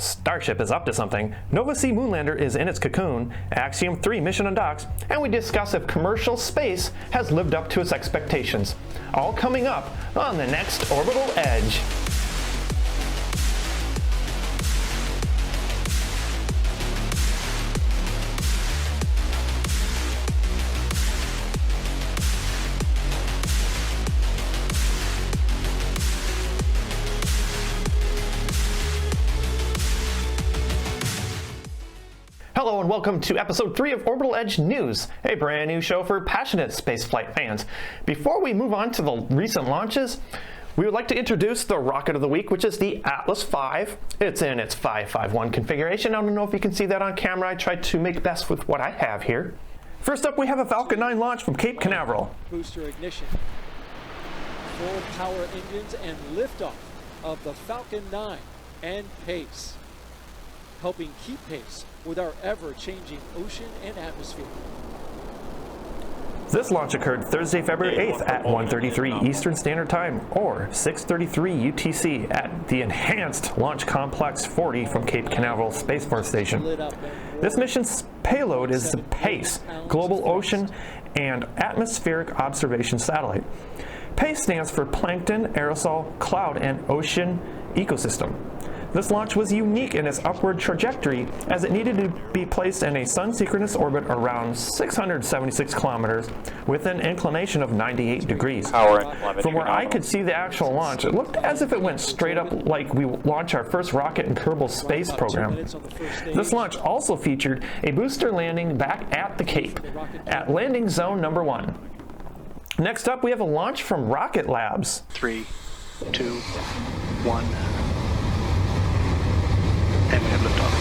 Starship is up to something, Nova C Moonlander is in its cocoon, Axiom 3 mission undocks, and we discuss if commercial space has lived up to its expectations. All coming up on the next Orbital Edge. Hello and welcome to episode 3 of Orbital Edge News, a brand new show for passionate spaceflight fans. Before we move on to the recent launches, we would like to introduce the rocket of the week, which is the Atlas V. It's in its 551 configuration. I don't know if you can see that on camera. I tried to make best with what I have here. First up, we have a Falcon 9 launch from Cape Canaveral. Booster ignition, full power engines, and liftoff of the Falcon 9 and pace, helping keep pace with our ever-changing ocean and atmosphere. This launch occurred Thursday, February 8th at 1:33 Eastern Standard Time, or 6:33 UTC at the Enhanced Launch Complex 40 from Cape Canaveral Space Force Station. This mission's payload is the PACE, Global Ocean and Atmospheric Observation Satellite. PACE stands for Plankton, Aerosol, Cloud, and Ocean Ecosystem. This launch was unique in its upward trajectory as it needed to be placed in a sun-synchronous orbit around 676 kilometers with an inclination of 98 degrees. From where I could see the actual launch, it looked as if it went straight up like we launched our first rocket in Kerbal Space Program. This launch also featured a booster landing back at the Cape at landing zone number 1. Next up, we have a launch from Rocket Labs. 3, 2, 1. And we have liftoff.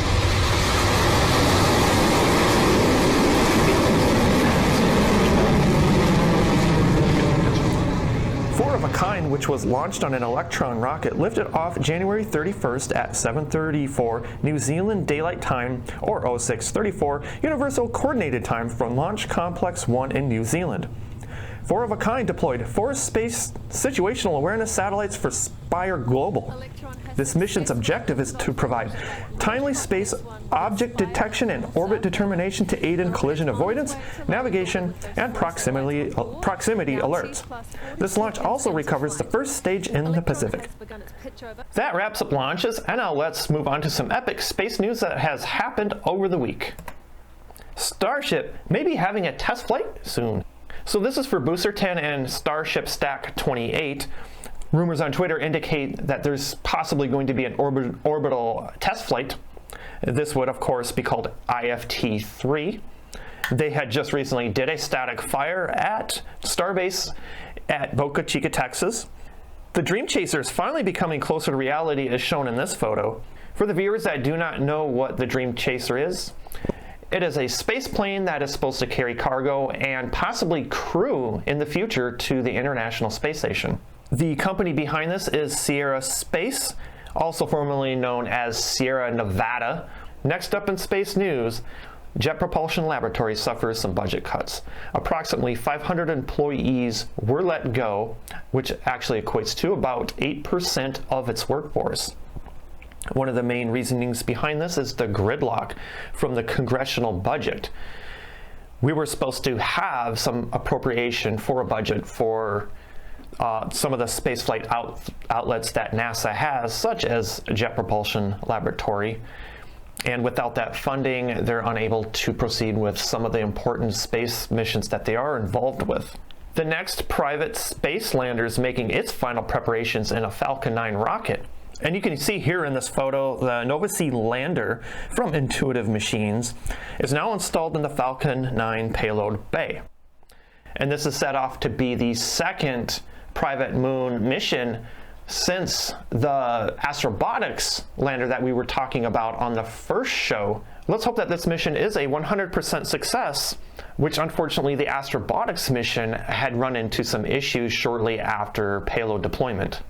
Four of a Kind, which was launched on an Electron rocket, lifted off January 31st at 7:34 New Zealand Daylight Time, or 0634 Universal Coordinated Time from Launch Complex 1 in New Zealand. Four of a Kind deployed 4 space situational awareness satellites for Spire Global. This mission's objective is to provide timely space object detection and orbit determination to aid in collision avoidance, navigation, and proximity alerts. This launch also recovers the first stage in the Pacific. That wraps up launches, and now let's move on to some epic space news that has happened over the week. Starship may be having a test flight soon. So this is for Booster 10 and Starship SN28. Rumors on Twitter indicate that there's possibly going to be an orbital test flight. This would, of course, be called IFT-3. They had just recently did a static fire at Starbase at Boca Chica, Texas. The Dream Chaser is finally becoming closer to reality as shown in this photo. For the viewers that do not know what the Dream Chaser is, it is a space plane that is supposed to carry cargo and possibly crew in the future to the International Space Station. The company behind this is Sierra Space, also formerly known as Sierra Nevada. Next up in space news, Jet Propulsion Laboratory suffers some budget cuts. Approximately 500 employees were let go, which actually equates to about 8% of its workforce. One of the main reasonings behind this is the gridlock from the congressional budget. We were supposed to have some appropriation for a budget for some of the spaceflight outlets that NASA has, such as Jet Propulsion Laboratory. And without that funding, they're unable to proceed with some of the important space missions that they are involved with. The next private space lander is making its final preparations in a Falcon 9 rocket. And you can see here in this photo, the Nova C lander from Intuitive Machines is now installed in the Falcon 9 payload bay. And this is set off to be the second private moon mission since the Astrobotics lander that we were talking about on the first show. Let's hope that this mission is a 100% success, which unfortunately the Astrobotics mission had run into some issues shortly after payload deployment.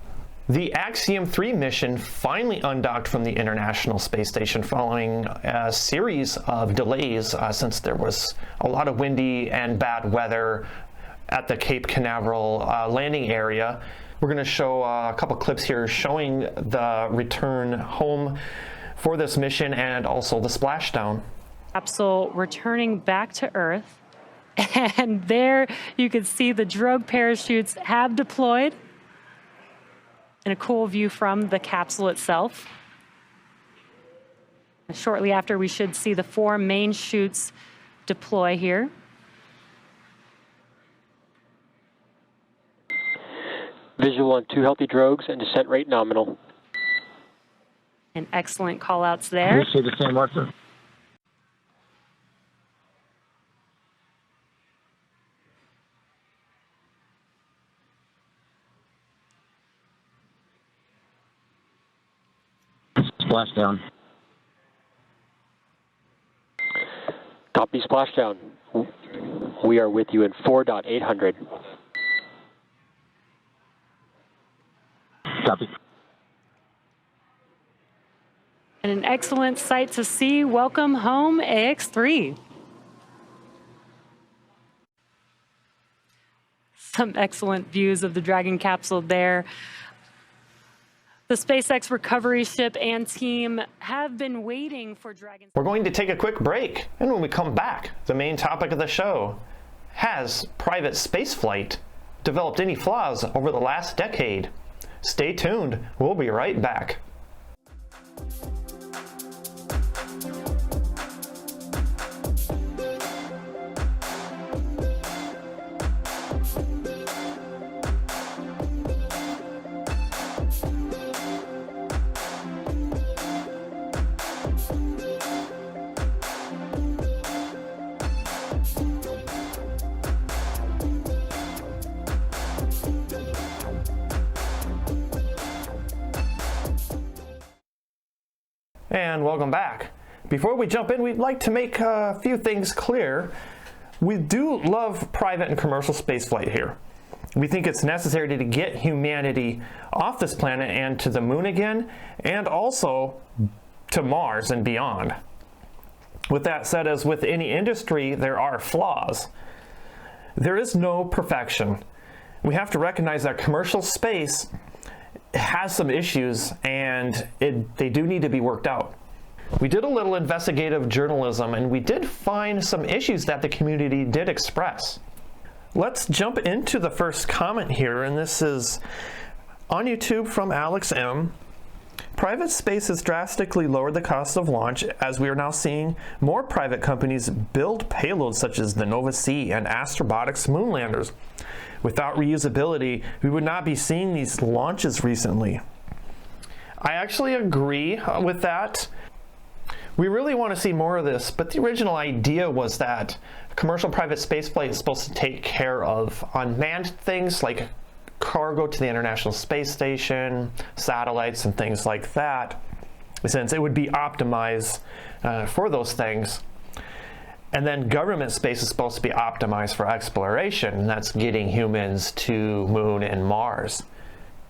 The Axiom 3 mission finally undocked from the International Space Station following a series of delays since there was a lot of windy and bad weather at the Cape Canaveral landing area. We're going to show a couple clips here showing the return home for this mission and also the splashdown. Capsule returning back to Earth. And there you can see the drogue parachutes have deployed. And a cool view from the capsule itself. And shortly after, we should see the 4 main chutes deploy here. Visual on 2 healthy drogues and descent rate nominal. And excellent call-outs there. We see the same, Arthur. Splashdown. Copy splashdown. We are with you in 4.800. Copy. And an excellent sight to see. Welcome home, AX3. Some excellent views of the Dragon capsule there. The SpaceX recovery ship and team have been waiting for Dragon. We're going to take a quick break, and when we come back, the main topic of the show: has private spaceflight developed any flaws over the last decade? Stay tuned, we'll be right back. And welcome back. Before we jump in, we'd like to make a few things clear. We do love private and commercial spaceflight here. We think it's necessary to get humanity off this planet and to the moon again, and also to Mars and beyond. With that said, as with any industry, there are flaws. There is no perfection. We have to recognize that commercial space has some issues, and they do need to be worked out. We did a little investigative journalism, and we did find some issues that the community did express. Let's jump into the first comment here, and this is on YouTube from Alex M. Private space has drastically lowered the cost of launch, as we are now seeing more private companies build payloads such as the Nova C and Astrobotics moonlanders. Without reusability, we would not be seeing these launches recently. I actually agree with that. We really want to see more of this, but the original idea was that commercial private spaceflight is supposed to take care of unmanned things like cargo to the International Space Station, satellites, and things like that, since it would be optimized for those things. And then government space is supposed to be optimized for exploration, and that's getting humans to Moon and Mars.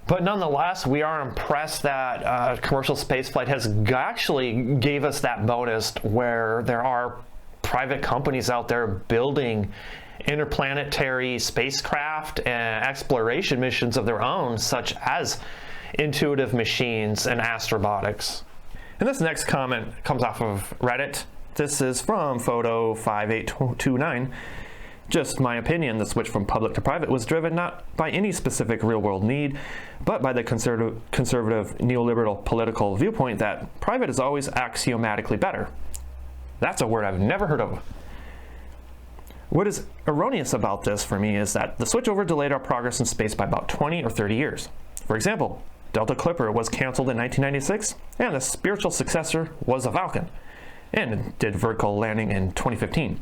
But nonetheless, we are impressed that commercial spaceflight has actually gave us that bonus where there are private companies out there building interplanetary spacecraft and exploration missions of their own, such as Intuitive Machines and Astrobotics. And this next comment comes off of Reddit. This is from Photo 5829. Just my opinion, the switch from public to private was driven not by any specific real-world need, but by the conservative neoliberal political viewpoint that private is always axiomatically better. That's a word I've never heard of. What is erroneous about this for me is that the switchover delayed our progress in space by about 20 or 30 years. For example, Delta Clipper was canceled in 1996, and the spiritual successor was a Falcon, and did vertical landing in 2015.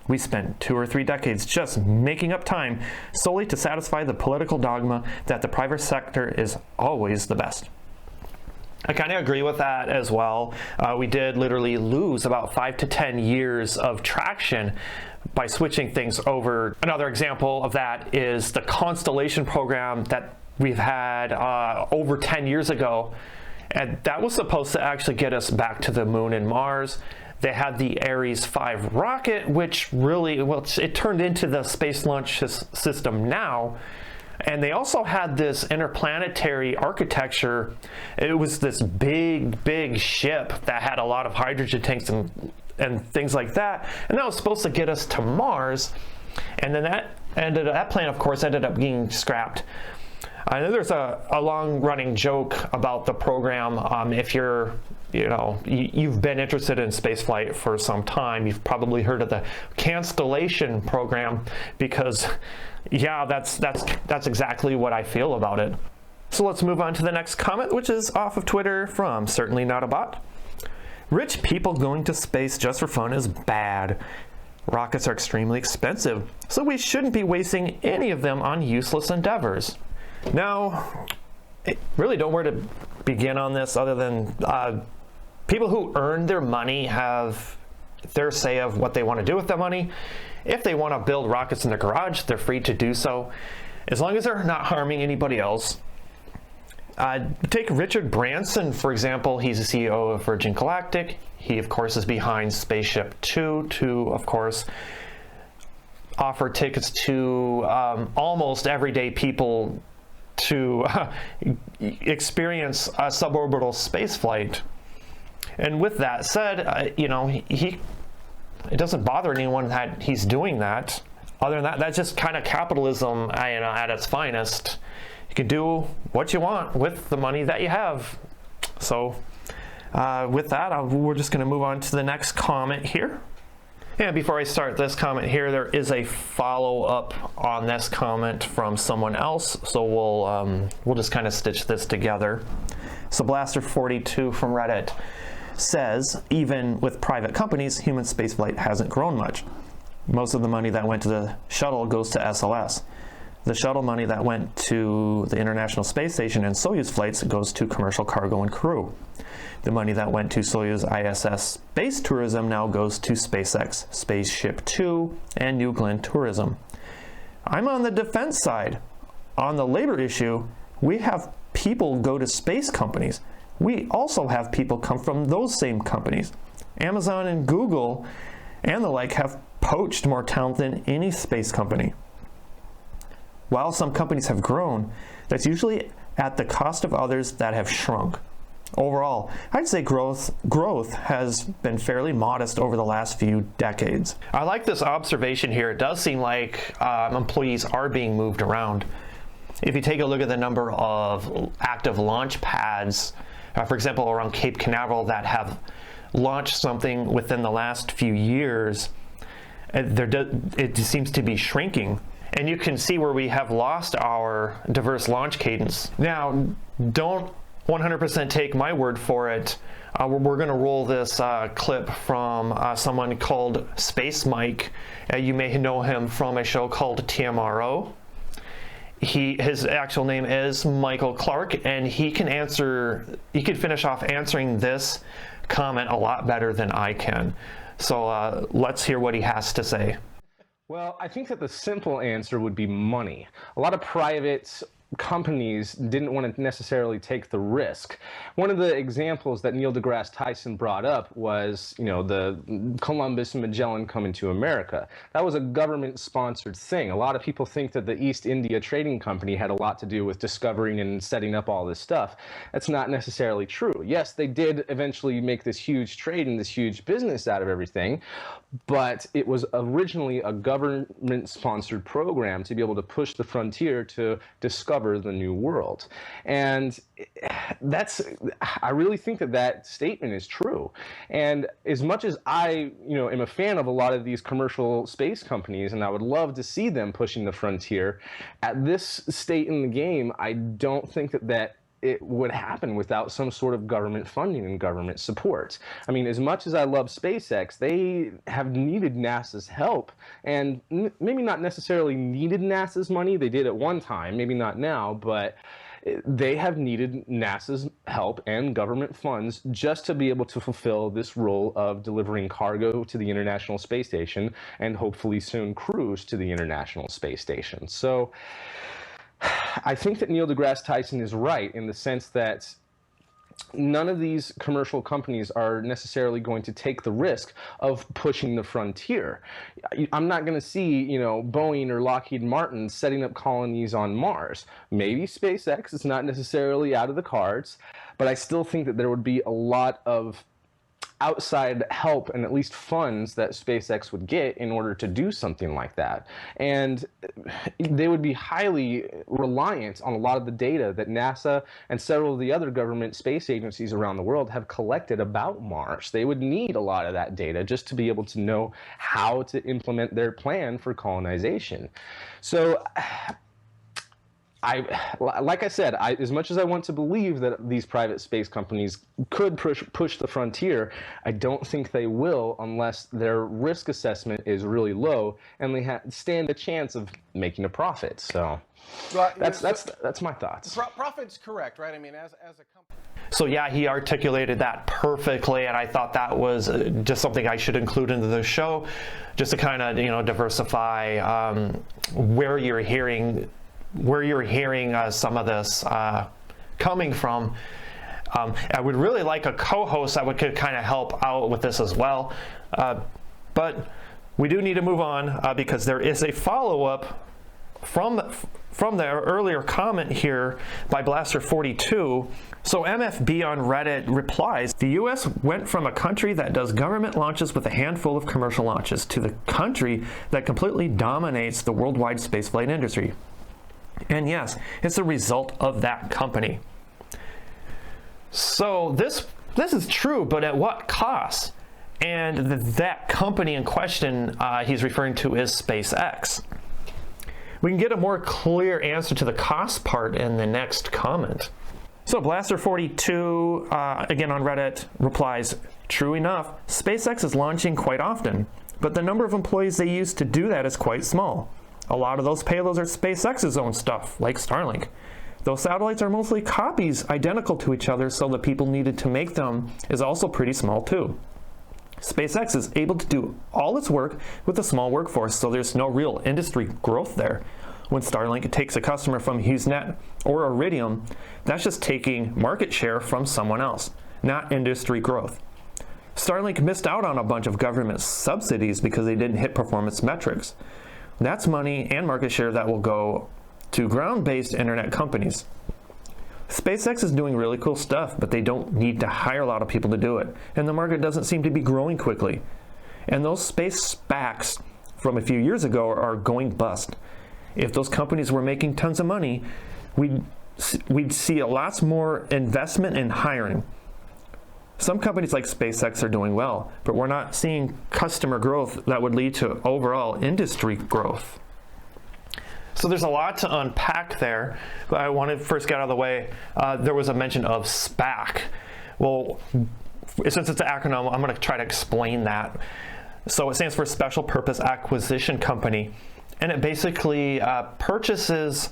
We spent 2 or 3 decades just making up time solely to satisfy the political dogma that the private sector is always the best. I kind of agree with that as well. We did literally lose about 5 to 10 years of traction by switching things over. Another example of that is the Constellation program that we've had over 10 years ago. And that was supposed to actually get us back to the moon and Mars. They had the Ares 5 rocket, which really, well, it turned into the Space Launch System now. And they also had this interplanetary architecture. It was this big ship that had a lot of hydrogen tanks and things like that. And that was supposed to get us to Mars. And then that plane, of course, ended up being scrapped. I know there's a long-running joke about the program. If you're, you've been interested in spaceflight for some time, you've probably heard of the cancellation program, because, yeah, that's exactly what I feel about it. So let's move on to the next comment, which is off of Twitter from Certainly Not a Bot. Rich people going to space just for fun is bad. Rockets are extremely expensive, so we shouldn't be wasting any of them on useless endeavors. Now, I really don't know where to begin on this other than people who earn their money have their say of what they want to do with the money. If they want to build rockets in their garage, they're free to do so, as long as they're not harming anybody else. Take Richard Branson, for example. He's the CEO of Virgin Galactic. He, of course, is behind Spaceship 2 to, of course, offer tickets to almost everyday people to experience a suborbital spaceflight. And with that said, it doesn't bother anyone that he's doing that. Other than that, that's just kind of capitalism, at its finest. You can do what you want with the money that you have. So with that, we're just going to move on to the next comment here. And before I start this comment here, there is a follow-up on this comment from someone else, so we'll just kind of stitch this together. So Blaster42 from Reddit says, even with private companies, human spaceflight hasn't grown much. Most of the money that went to the shuttle goes to SLS. The shuttle money that went to the International Space Station and Soyuz flights goes to commercial cargo and crew. The money that went to Soyuz ISS space tourism now goes to SpaceX, Spaceship 2, and New Glenn tourism. I'm on the defense side. On the labor issue, we have people go to space companies. We also have people come from those same companies. Amazon and Google and the like have poached more talent than any space company. While some companies have grown, that's usually at the cost of others that have shrunk. Overall, I'd say growth has been fairly modest over the last few decades. I like this observation here. It does seem like employees are being moved around. If you take a look at the number of active launch pads, for example, around Cape Canaveral that have launched something within the last few years, it seems to be shrinking. And you can see where we have lost our diverse launch cadence. Now, don't 100% take my word for it. We're going to roll this clip from someone called Space Mike. You may know him from a show called TMRO. His actual name is Michael Clark, and he can finish off answering this comment a lot better than I can. So let's hear what he has to say. Well, I think that the simple answer would be money. A lot of private companies didn't want to necessarily take the risk. One of the examples that Neil deGrasse Tyson brought up was, the Columbus and Magellan coming to America. That was a government-sponsored thing. A lot of people think that the East India Trading Company had a lot to do with discovering and setting up all this stuff. That's not necessarily true. Yes, they did eventually make this huge trade and this huge business out of everything, but it was originally a government-sponsored program to be able to push the frontier to discover the new world. And I really think that statement is true. And as much as I am a fan of a lot of these commercial space companies, and I would love to see them pushing the frontier, at this state in the game, I don't think that it would happen without some sort of government funding and government support. I mean, as much as I love SpaceX, they have needed NASA's help, and maybe not necessarily needed NASA's money. They did at one time, maybe not now, but they have needed NASA's help and government funds just to be able to fulfill this role of delivering cargo to the International Space Station and hopefully soon crews to the International Space Station. So I think that Neil deGrasse Tyson is right in the sense that none of these commercial companies are necessarily going to take the risk of pushing the frontier. I'm not going to see, Boeing or Lockheed Martin setting up colonies on Mars. Maybe SpaceX is not necessarily out of the cards, but I still think that there would be a lot of outside help and at least funds that SpaceX would get in order to do something like that. And they would be highly reliant on a lot of the data that NASA and several of the other government space agencies around the world have collected about Mars. They would need a lot of that data just to be able to know how to implement their plan for colonization. So like I said, as much as I want to believe that these private space companies could push the frontier, I don't think they will unless their risk assessment is really low and they stand a chance of making a profit. So well, that's my thoughts. Profit's correct, right? I mean, as a company. So yeah, he articulated that perfectly, and I thought that was just something I should include into the show, just to kind of diversify where you're hearing some of this coming from. I would really like a co-host that could kind of help out with this as well. But we do need to move on because there is a follow-up from the earlier comment here by Blaster42. So MFB on Reddit replies, the US went from a country that does government launches with a handful of commercial launches to the country that completely dominates the worldwide spaceflight industry. And yes, it's a result of that company. So this is true, but at what cost? And that company in question he's referring to is SpaceX. We can get a more clear answer to the cost part in the next comment. So Blaster42, again on Reddit, replies, true enough, SpaceX is launching quite often, but the number of employees they use to do that is quite small. A lot of those payloads are SpaceX's own stuff, like Starlink. Those satellites are mostly copies identical to each other, so the people needed to make them is also pretty small too. SpaceX is able to do all its work with a small workforce, so there's no real industry growth there. When Starlink takes a customer from HughesNet or Iridium, that's just taking market share from someone else, not industry growth. Starlink missed out on a bunch of government subsidies because they didn't hit performance metrics. That's money and market share that will go to ground-based internet companies. SpaceX is doing really cool stuff, but they don't need to hire a lot of people to do it, and the market doesn't seem to be growing quickly. And those space SPACs from a few years ago are going bust. If those companies were making tons of money, we'd see a lot more investment in hiring. Some companies like SpaceX are doing well, but we're not seeing customer growth that would lead to overall industry growth. So there's a lot to unpack there, but I want to first get out of the way. There was a mention of SPAC. Well, since it's an acronym, I'm going to try to explain that. So it stands for Special Purpose Acquisition Company, and it basically purchases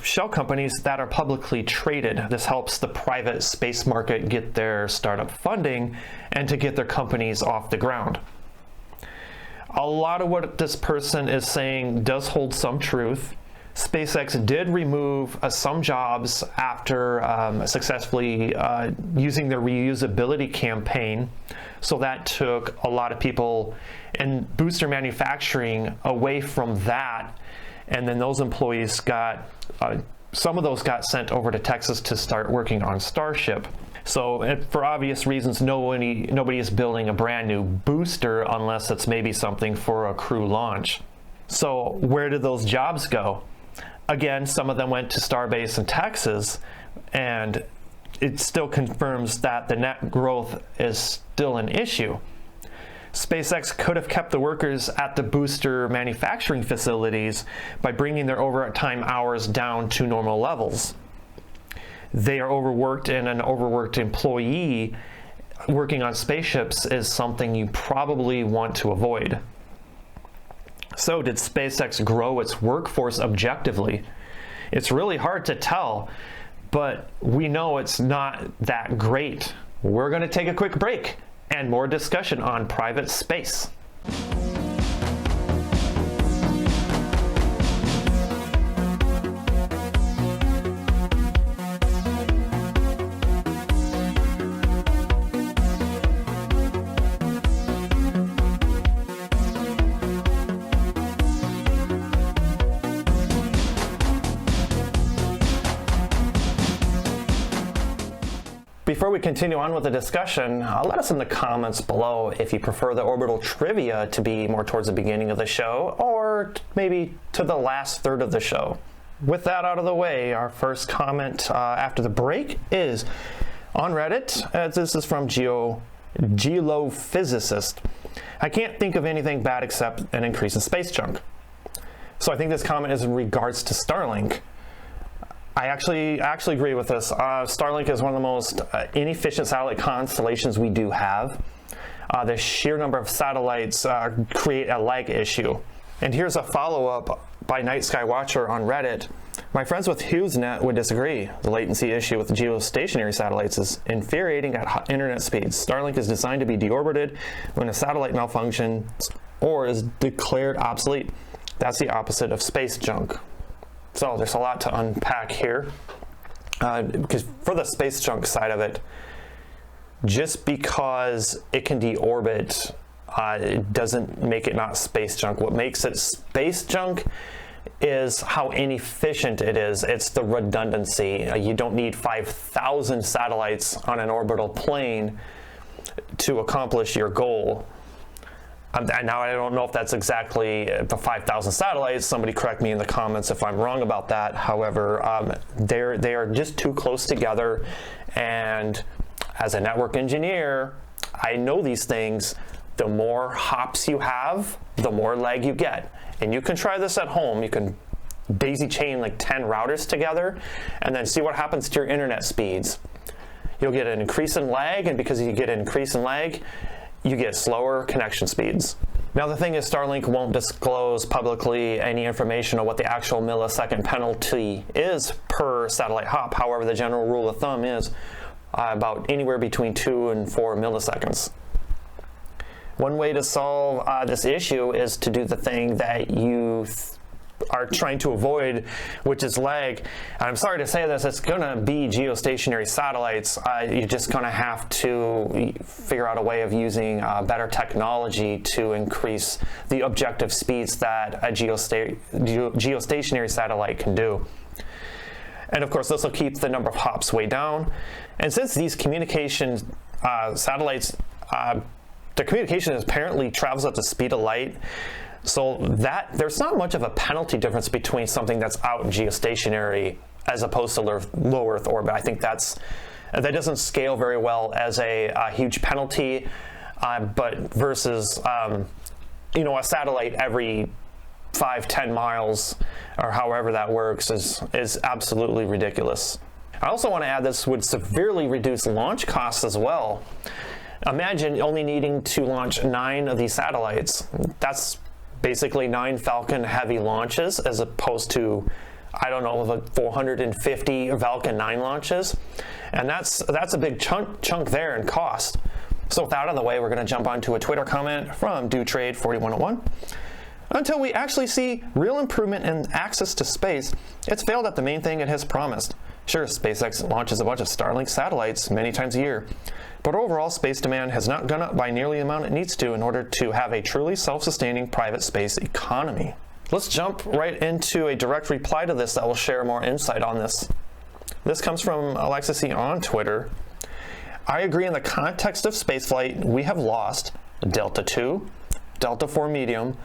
shell companies that are publicly traded. This helps the private space market get their startup funding and to get their companies off the ground. A lot of what this person is saying does hold some truth. SpaceX did remove some jobs after successfully using their reusability campaign. So that took a lot of people in booster manufacturing away from that. And then those employees got, some of those got sent over to Texas to start working on Starship. So for obvious reasons, nobody is building a brand new booster unless it's maybe something for a crew launch. So where did those jobs go? Again, some of them went to Starbase in Texas, and it still confirms that the net growth is still an issue. SpaceX could have kept the workers at the booster manufacturing facilities by bringing their overtime hours down to normal levels. They are overworked, and an overworked employee working on spaceships is something you probably want to avoid. So did SpaceX grow its workforce objectively? It's really hard to tell, but we know it's not that great. We're going to take a quick break and more discussion on private space. Before we continue on with the discussion, let us in the comments below if you prefer the orbital trivia to be more towards the beginning of the show or maybe to the last third of the show. With that out of the way, our first comment after the break is on Reddit. This is from Geophysicist. I can't think of anything bad except an increase in space junk. So I think this comment is in regards to Starlink. I actually agree with this. Starlink is one of the most inefficient satellite constellations we do have. The sheer number of satellites create a lag issue. And here's a follow-up by Night Sky Watcher on Reddit. My friends with HughesNet would disagree. The latency issue with the geostationary satellites is infuriating at internet speeds. Starlink is designed to be deorbited when a satellite malfunctions or is declared obsolete. That's the opposite of space junk. So there's a lot to unpack here. Because for the space junk side of it, just because it can deorbit, it doesn't make it not space junk. What makes it space junk is how inefficient it is. It's the redundancy. You don't need 5,000 satellites on an orbital plane to accomplish your goal. And now I don't know if that's exactly the 5,000 satellites. Somebody correct me in the comments if I'm wrong about that. However, they are just too close together. And as a network engineer, I know these things. The more hops you have, the more lag you get. And you can try this at home. You can daisy chain like 10 routers together and then see what happens to your internet speeds. You'll get an increase in lag, and because you get an increase in lag, you get slower connection speeds. Now the thing is, Starlink won't disclose publicly any information on what the actual millisecond penalty is per satellite hop. However, the general rule of thumb is about anywhere between 2 and 4 milliseconds. One way to solve this issue is to do the thing that you are trying to avoid, which is lag. And I'm sorry to say this, it's going to be geostationary satellites. You're just going to have to figure out a way of using better technology to increase the objective speeds that a geostationary satellite can do. And of course, this will keep the number of hops way down. And since these communication satellites, the communication apparently travels at the speed of light, so that there's not much of a penalty difference between something that's out in geostationary as opposed to low Earth orbit. I think that doesn't scale very well as a huge penalty, but versus a satellite every 5-10 miles or however that works is absolutely ridiculous. I also want to add this would severely reduce launch costs as well. Imagine only needing to launch 9 of these satellites. That's basically 9 Falcon Heavy launches as opposed to, I don't know, like 450 Falcon 9 launches. And that's a big chunk there in cost. So with that out of the way, we're going to jump onto a Twitter comment from DoTrade4101. Until we actually see real improvement in access to space, it's failed at the main thing it has promised. Sure, SpaceX launches a bunch of Starlink satellites many times a year, but overall space demand has not gone up by nearly the amount it needs to in order to have a truly self-sustaining private space economy. Let's jump right into a direct reply to this that will share more insight on this. This comes from Alexis E. on Twitter. I agree in the context of spaceflight, we have lost Delta II, Delta IV medium,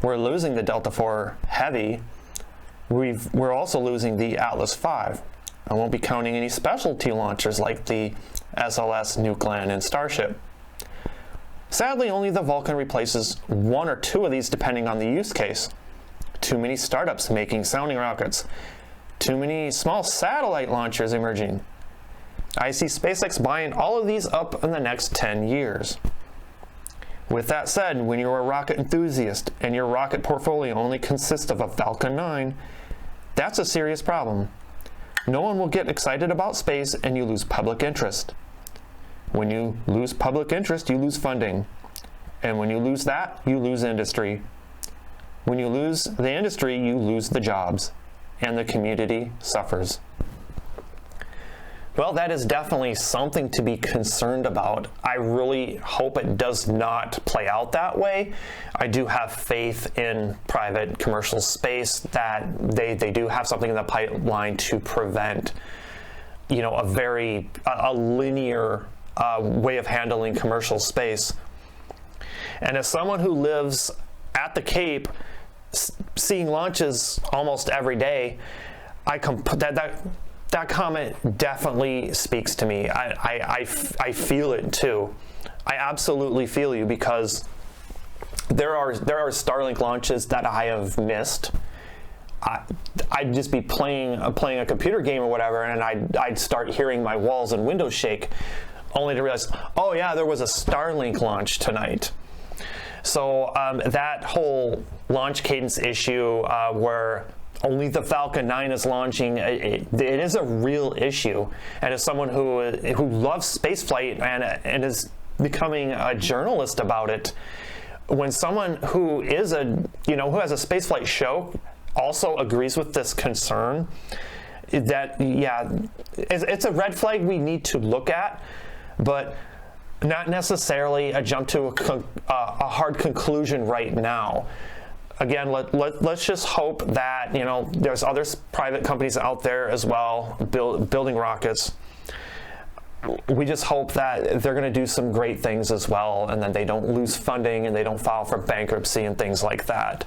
we're losing the Delta IV heavy, we're also losing the Atlas V. I won't be counting any specialty launchers like the SLS, Nuclear, and Starship. Sadly, only the Vulcan replaces 1 or 2 of these depending on the use case. Too many startups making sounding rockets. Too many small satellite launchers emerging. I see SpaceX buying all of these up in the next 10 years. With that said, when you're a rocket enthusiast and your rocket portfolio only consists of a Falcon 9, that's a serious problem. No one will get excited about space and you lose public interest. When you lose public interest, you lose funding. And when you lose that, you lose industry. When you lose the industry, you lose the jobs. And the community suffers. Well, that is definitely something to be concerned about. I really hope it does not play out that way. I do have faith in private commercial space that they do have something in the pipeline to prevent a linear way of handling commercial space. And as someone who lives at the Cape, seeing launches almost every day, that comment definitely speaks to me. I feel it too. I absolutely feel you, because there are Starlink launches that I have missed. I'd just be playing a computer game or whatever, and I'd start hearing my walls and windows shake, only to realize, oh yeah, there was a Starlink launch tonight. So that whole launch cadence issue, where only the Falcon 9 is launching, it is a real issue. And as someone who loves spaceflight and is becoming a journalist about it, when someone who has a spaceflight show also agrees with this concern, that it's a red flag we need to look at, but not necessarily a jump to a hard conclusion right now. Again, let's just hope that there's other private companies out there as well building rockets. We just hope that they're going to do some great things as well, and then they don't lose funding and they don't file for bankruptcy and things like that.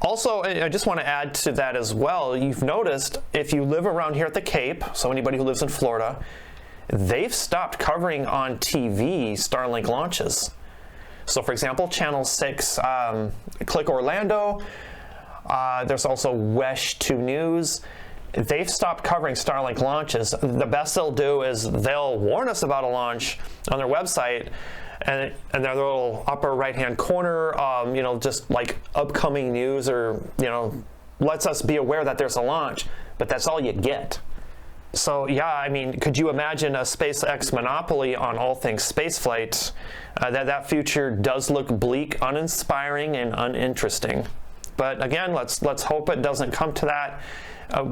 Also, I just want to add to that as well, you've noticed if you live around here at the Cape, so anybody who lives in Florida, they've stopped covering on TV Starlink launches. So for example, Channel 6, Click Orlando, there's also WESH 2 News. They've stopped covering Starlink launches. The best they'll do is they'll warn us about a launch on their website, and their little upper right-hand corner, just like upcoming news, or lets us be aware that there's a launch, but that's all you get. So yeah, I mean, could you imagine a SpaceX monopoly on all things spaceflight? That future does look bleak, uninspiring, and uninteresting. But again, let's hope it doesn't come to that.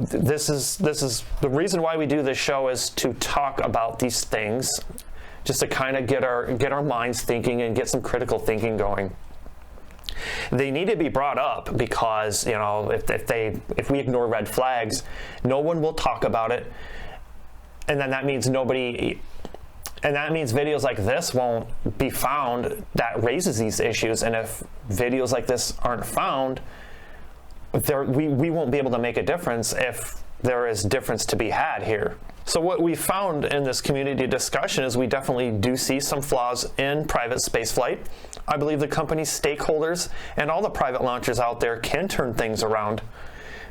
This is the reason why we do this show, is to talk about these things, just to kind of get our minds thinking and get some critical thinking going. They need to be brought up, because if we ignore red flags, no one will talk about it, and then that means videos like this won't be found that raises these issues. And if videos like this aren't found, we won't be able to make a difference if there is difference to be had here. So what we found in this community discussion is we definitely do see some flaws in private spaceflight. I believe the company's stakeholders and all the private launchers out there can turn things around.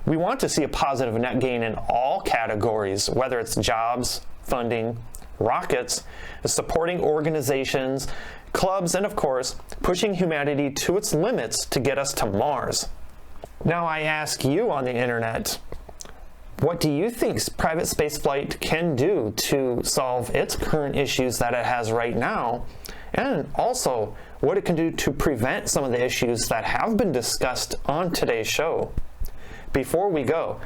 We want to see a positive net gain in all categories, whether it's jobs, funding, rockets, supporting organizations, clubs, and of course, pushing humanity to its limits to get us to Mars. Now I ask you on the internet, what do you think private spaceflight can do to solve its current issues that it has right now? And also, what it can do to prevent some of the issues that have been discussed on today's show. Before we go,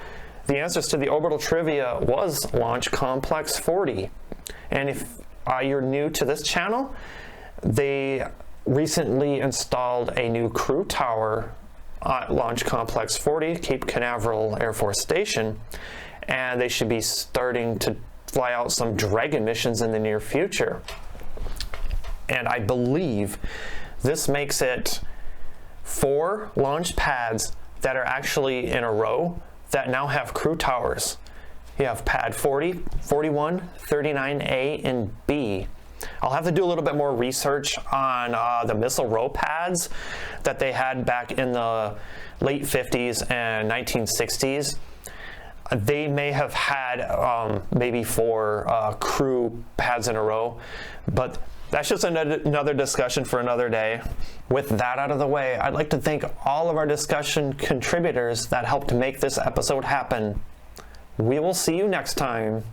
the answers to the orbital trivia was Launch Complex 40. And if you're new to this channel, they recently installed a new crew tower at Launch Complex 40, Cape Canaveral Air Force Station, and they should be starting to fly out some Dragon missions in the near future. And I believe this makes it 4 launch pads that are actually in a row that now have crew towers. You have pad 40, 41, 39A, and B. I'll have to do a little bit more research on the missile row pads that they had back in the late 50s and 1960s. They may have had maybe 4 crew pads in a row, but that's just another discussion for another day. With that out of the way, I'd like to thank all of our discussion contributors that helped make this episode happen. We will see you next time.